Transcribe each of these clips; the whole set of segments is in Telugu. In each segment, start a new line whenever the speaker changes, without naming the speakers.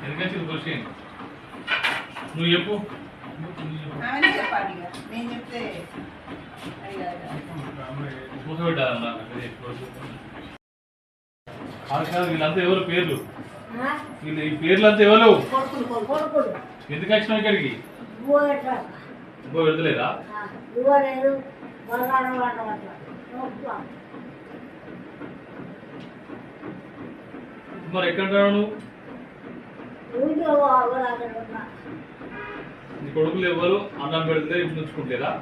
ఎందుకంటే క్వశ్చన్ నువ్వు చెప్పు.
నేను చెప్తే
కూర్చోబెట్టాలన్నా వీళ్ళంతా ఎవరు పేర్లు? వీళ్ళు ఈ పేర్లంతా ఎవరు? ఎందుకు వచ్చినావు ఇక్కడికి? పెడతలేదా? మరి ఎక్కడ నువ్వు? నీ కొడుకులు ఎవరు అన్నం పెడితే ఇంటి నుంచుకుంటారా?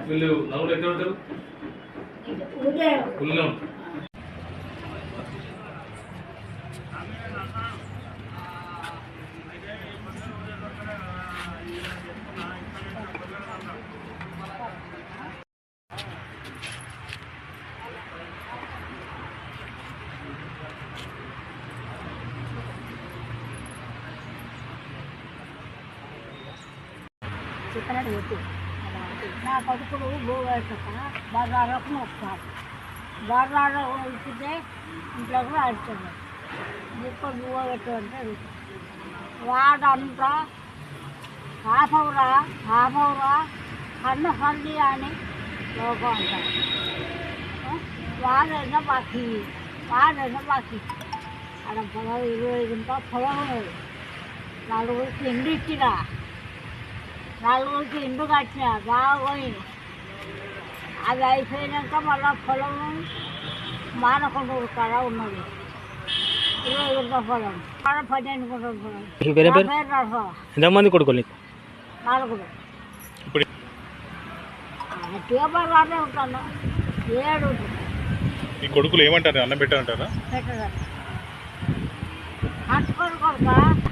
వీళ్ళు నలుగురు ఎక్కడ ఉంటారు? ఊళ్ళో ఉంటారు.
చెప్పినట్టు చెప్పి నా కొడుకులు భూవేసాక బజార్లకు వస్తారు. బజార్లో వెళ్తే ఇంట్లో కూడా అడుగుతుంది. ఇప్పుడు భూవ పెట్టమంటే వాడంతా హాఫవురా కన్ను కల్లి అని లోకం అంటారు. వాడైనా బాకీ అక్కడ పొలం 20 గుంటల పొలం ఉన్నది. నలుగురికి ఇండు ఇచ్చినా, నలుగురికి ఇండు కట్టినా బాగా పోయింది. అది అయిపోయినాక మళ్ళీ పొలం మానకొండ కాడ ఉన్నది 20 గుంటల పొలం. 12 గుంటల పొలం.
ఎంతమంది కొడుకులు?
4. గట్టిగా బాగానే ఉంటాను. 7
ఈ కొడుకులు ఏమంటారు? అన్నం పెట్టారంటారా?
పెట్టదా కట్టుకొని కొడుక.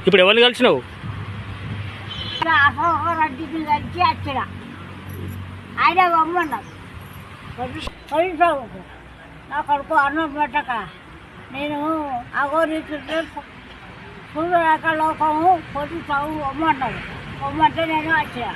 ఇప్పుడు ఎవరిని కలిసినావు?
రెడ్డికి కలిసి వచ్చిన ఆయన బొమ్మన్నాడు. నా కొడుకు అన్నం పెట్టక నేను అగోరీతుంటే చూడక లోకము పొద్దు చదువు బొమ్మన్నాడు. బొమ్మంటే నేను వచ్చిన